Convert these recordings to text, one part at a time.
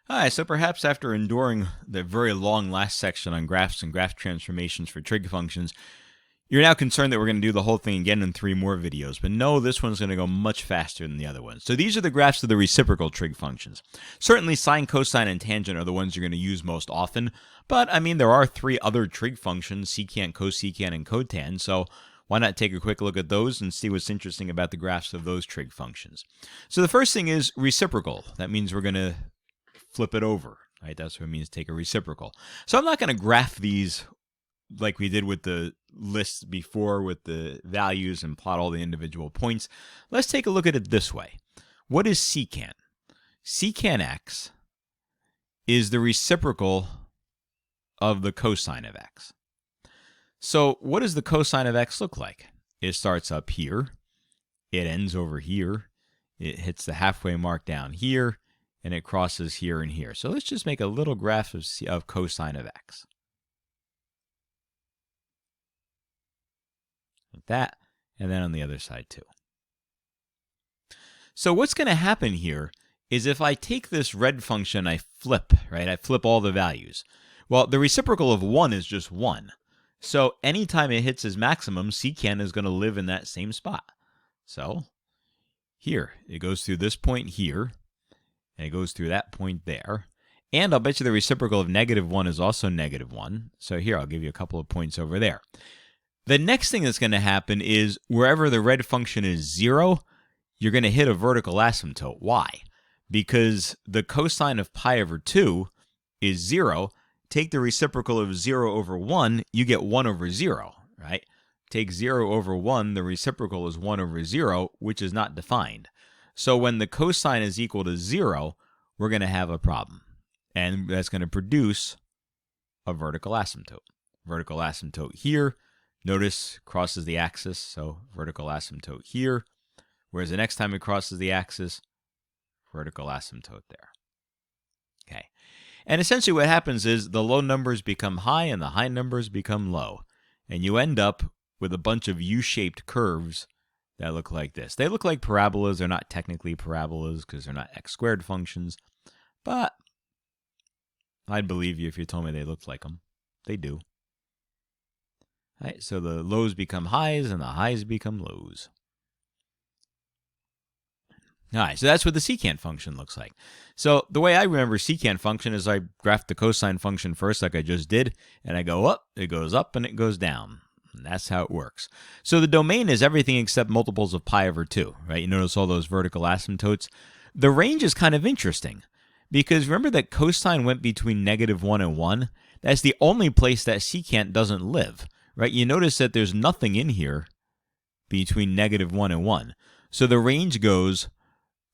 Hi, so perhaps after enduring the very long last section on graphs and graph transformations for trig functions, you're now concerned that we're going to do the whole thing again in 3 more videos. But no, this one's going to go much faster than the other ones. So these are the graphs of the reciprocal trig functions. Certainly sine, cosine, and tangent are the ones you're going to use most often. But, I mean, there are 3 other trig functions, secant, cosecant, and cotan. So why not take a quick look at those and see what's interesting about the graphs of those trig functions. So the first thing is reciprocal. That means we're going to flip it over, right? That's what it means, take a reciprocal. So I'm not going to graph these like we did with the lists before with the values and plot all the individual points. Let's take a look at it this way. What is secant? Secant x is the reciprocal of the cosine of x. So what does the cosine of x look like? It starts up here. It ends over here. It hits the halfway mark down here. And it crosses here and here. So let's just make a little graph of cosine of x. Like that, and then on the other side too. So what's going to happen here is if I take this red function, I flip, right? I flip all the values. Well, the reciprocal of 1 is just 1. So anytime it hits its maximum, secant is going to live in that same spot. So here, it goes through this point here. And it goes through that point there. And I'll bet you the reciprocal of -1 is also -1. So here, I'll give you a couple of points over there. The next thing that's going to happen is wherever the red function is 0, you're going to hit a vertical asymptote. Why? Because the cosine of pi over 2 is 0. Take the reciprocal of 0 over 1, you get 1 over 0, right? Take 0 over 1, the reciprocal is 1 over 0, which is not defined. So when the cosine is equal to 0, we're going to have a problem. And that's going to produce a vertical asymptote. Vertical asymptote here. Notice crosses the axis, so vertical asymptote here. Whereas the next time it crosses the axis, vertical asymptote there. Okay. And essentially what happens is the low numbers become high and the high numbers become low. And you end up with a bunch of U-shaped curves that look like this. They look like parabolas. They're not technically parabolas because they're not x-squared functions. But I'd believe you if you told me they looked like them. They do. All right, so the lows become highs and the highs become lows. All right, so that's what the secant function looks like. So the way I remember secant function is I graph the cosine function first like I just did, and I go up, it goes up, and it goes down. And that's how it works. So the domain is everything except multiples of pi over 2, right? You notice all those vertical asymptotes. The range is kind of interesting because remember that cosine went between -1 and 1? That's the only place that secant doesn't live, right? You notice that there's nothing in here between -1 and 1. So the range goes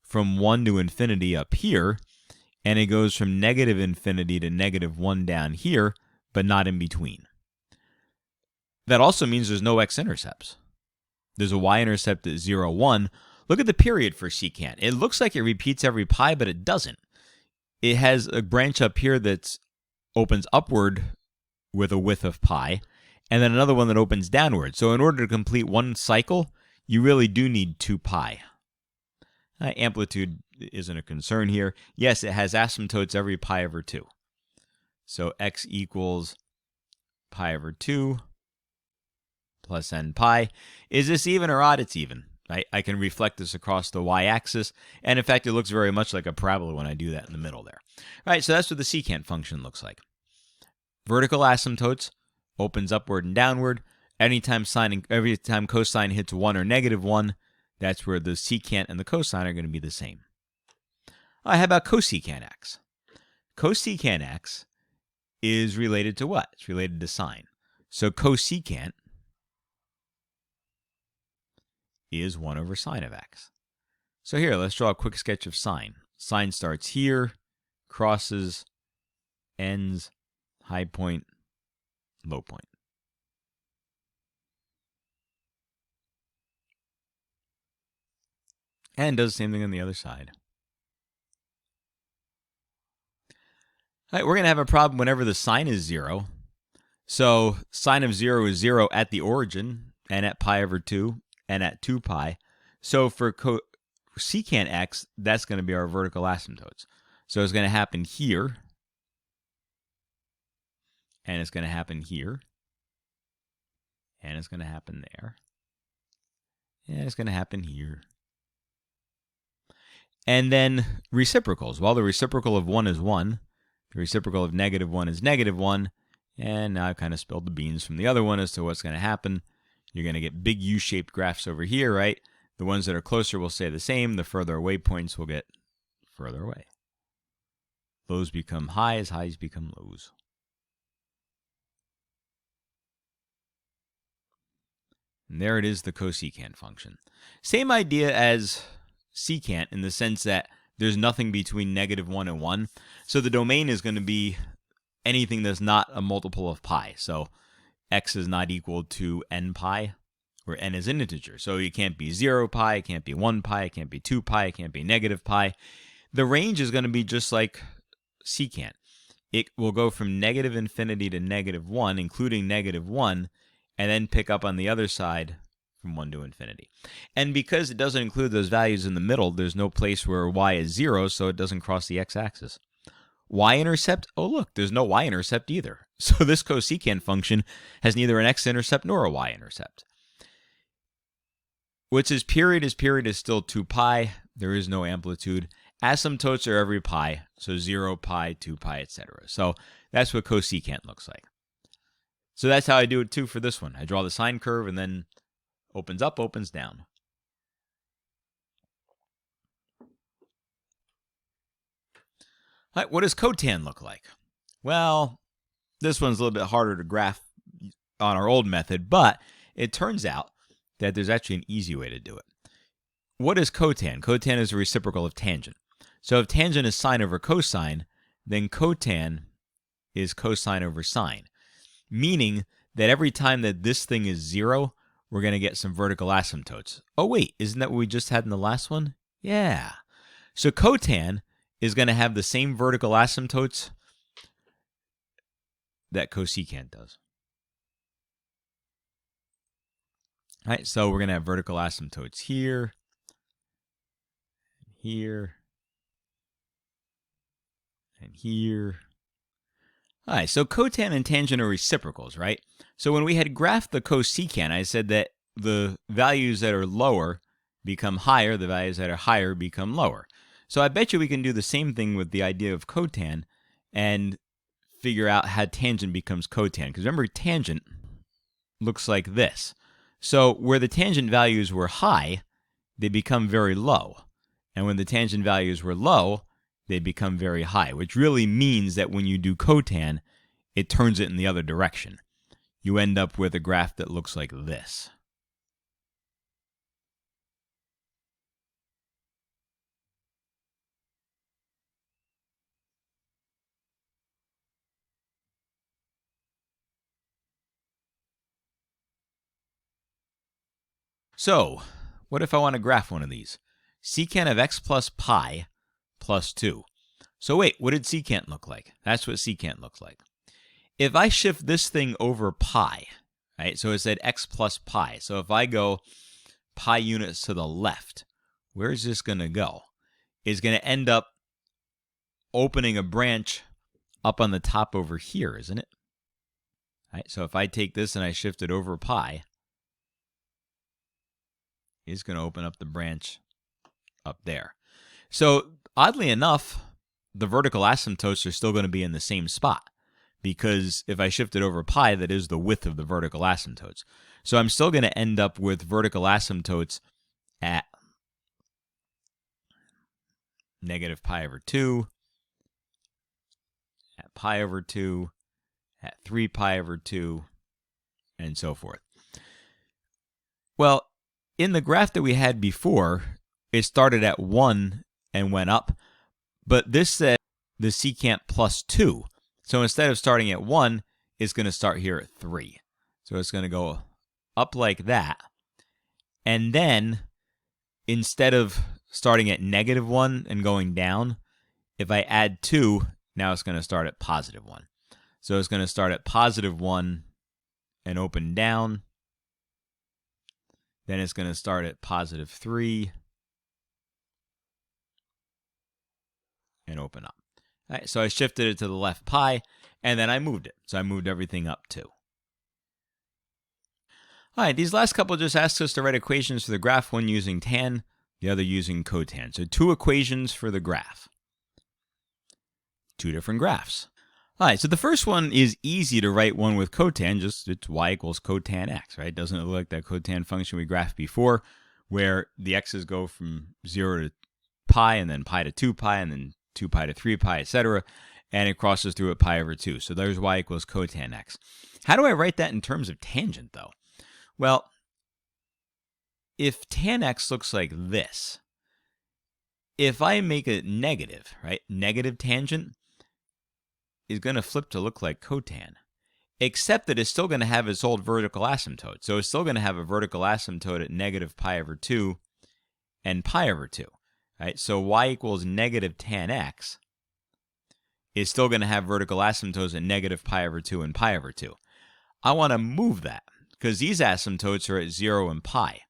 from 1 to infinity up here, and it goes from -infinity to -1 down here, but not in between. That also means there's no x-intercepts. There's a y-intercept at 0, 1. Look at the period for secant. It looks like it repeats every pi, but it doesn't. It has a branch up here that opens upward with a width of pi, and then another one that opens downward. So in order to complete one cycle, you really do need 2 pi. Amplitude isn't a concern here. Yes, it has asymptotes every pi over 2. So x equals pi over 2. Plus n pi. Is this even or odd? It's even. I can reflect this across the y-axis, and in fact, it looks very much like a parabola when I do that in the middle there. All right, so that's what the secant function looks like. Vertical asymptotes opens upward and downward. Every time cosine hits 1 or -1, that's where the secant and the cosine are going to be the same. How about cosecant x? Cosecant x is related to what? It's related to sine. So cosecant is 1 over sine of x. So here, let's draw a quick sketch of sine. Sine starts here, crosses, ends, high point, low point. And does the same thing on the other side. All right, we're going to have a problem whenever the sine is 0. So sine of 0 is 0 at the origin and at pi over 2 and at 2 pi. So for secant x, that's going to be our vertical asymptotes. So it's going to happen here, and it's going to happen here, and it's going to happen there, and it's going to happen here. And then reciprocals. Well, the reciprocal of 1 is 1. The reciprocal of -1 is -1. And now I've kind of spilled the beans from the other one as to what's going to happen. You're going to get big U-shaped graphs over here, right? The ones that are closer will stay the same. The further away points will get further away. Lows become highs, highs become lows. And there it is, the cosecant function. Same idea as secant in the sense that there's nothing between -1 and 1. So the domain is going to be anything that's not a multiple of pi. So x is not equal to n pi, where n is an integer. So it can't be 0 pi, it can't be 1 pi, it can't be 2 pi, it can't be -pi. The range is going to be just like secant. It will go from -infinity to -1, including -1, and then pick up on the other side from 1 to infinity. And because it doesn't include those values in the middle, there's no place where y is 0, so it doesn't cross the x-axis. Y-intercept? Oh, look, there's no y-intercept either. So this cosecant function has neither an x-intercept nor a y-intercept. Which is period is still 2 pi. There is no amplitude. Asymptotes are every pi, so 0 pi, 2 pi, etc. So that's what cosecant looks like. So that's how I do it too for this one. I draw the sine curve and then opens up, opens down. All right, what does cotan look like? Well, this one's a little bit harder to graph on our old method, but it turns out that there's actually an easy way to do it. What is cotan? Cotan is a reciprocal of tangent. So if tangent is sine over cosine, then cotan is cosine over sine, meaning that every time that this thing is 0, we're going to get some vertical asymptotes. Oh, wait, isn't that what we just had in the last one? Yeah. So cotan is going to have the same vertical asymptotes that cosecant does. All right, so we're going to have vertical asymptotes here, here, and here. All right, so cotan and tangent are reciprocals, right? So when we had graphed the cosecant, I said that the values that are lower become higher, the values that are higher become lower. So I bet you we can do the same thing with the idea of cotan and figure out how tangent becomes cotan. Because remember, tangent looks like this. So where the tangent values were high, they become very low. And when the tangent values were low, they become very high, which really means that when you do cotan, it turns it in the other direction. You end up with a graph that looks like this. So, what if I want to graph one of these? Secant of x plus pi plus 2. So wait, what did secant look like? That's what secant looks like. If I shift this thing over pi, right, so it said x plus pi. So if I go pi units to the left, where is this going to go? It's going to end up opening a branch up on the top over here, isn't it? All right, so if I take this and I shift it over pi, it's going to open up the branch up there. So oddly enough, the vertical asymptotes are still going to be in the same spot, because if I shift it over pi, that is the width of the vertical asymptotes. So I'm still going to end up with vertical asymptotes at negative pi over 2, at pi over 2, at 3 pi over 2, and so forth. Well, in the graph that we had before, it started at 1 and went up, but this said the secant plus 2. So instead of starting at 1, it's going to start here at 3. So it's going to go up like that. And then, instead of starting at -1 and going down, if I add 2, now it's going to start at +1. So it's going to start at +1 and open down. Then it's going to start at +3 and open up. All right, so I shifted it to the left pi, and then I moved it. So I moved everything up too. All right, these last couple just ask us to write equations for the graph, one using tan, the other using cotan. So 2 equations for the graph. 2 different graphs. All right, so the first one is easy to write one with cotan, just it's y equals cotan x, right? Doesn't it look like that cotan function we graphed before, where the x's go from 0 to pi, and then pi to 2 pi, and then 2 pi to 3 pi, etc., and it crosses through at pi over 2. So there's y equals cotan x. How do I write that in terms of tangent, though? Well, if tan x looks like this, if I make it negative, right, negative tangent is going to flip to look like cotan, except that it's still going to have its old vertical asymptote. So it's still going to have a vertical asymptote at negative pi over 2 and pi over 2. Right? So y equals negative tan x is still going to have vertical asymptotes at negative pi over 2 and pi over 2. I want to move that because these asymptotes are at 0 and pi.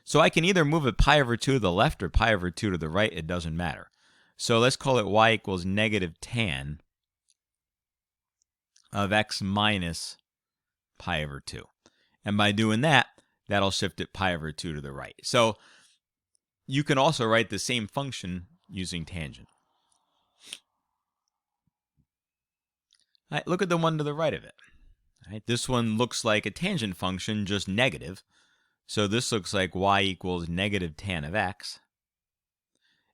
So I can either move it pi over 2 to the left or pi over 2 to the right. It doesn't matter. So let's call it y equals negative tan of x minus pi over 2. And by doing that, that'll shift it pi over 2 to the right. So you can also write the same function using tangent. All right, look at the one to the right of it. All right, this one looks like a tangent function, just negative. So this looks like y equals negative tan of x.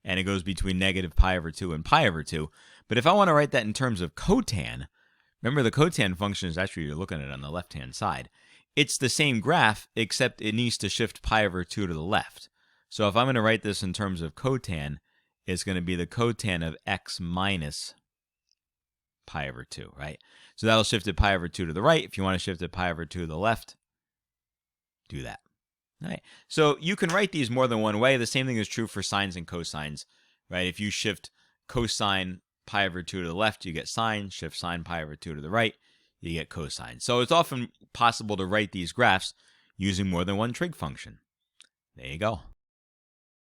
And it goes between negative pi over 2 and pi over 2. But if I want to write that in terms of cotan, remember the cotan function is actually, you're looking at it on the left-hand side. It's the same graph, except it needs to shift pi over 2 to the left. So if I'm going to write this in terms of cotan, it's going to be the cotan of x minus pi over 2, right? So that'll shift it pi over 2 to the right. If you want to shift it pi over 2 to the left, do that. All right. So you can write these more than one way. The same thing is true for sines and cosines, right? If you shift cosine pi over 2 to the left, you get sine. Shift sine pi over 2 to the right, you get cosine. So it's often possible to write these graphs using more than one trig function. There you go.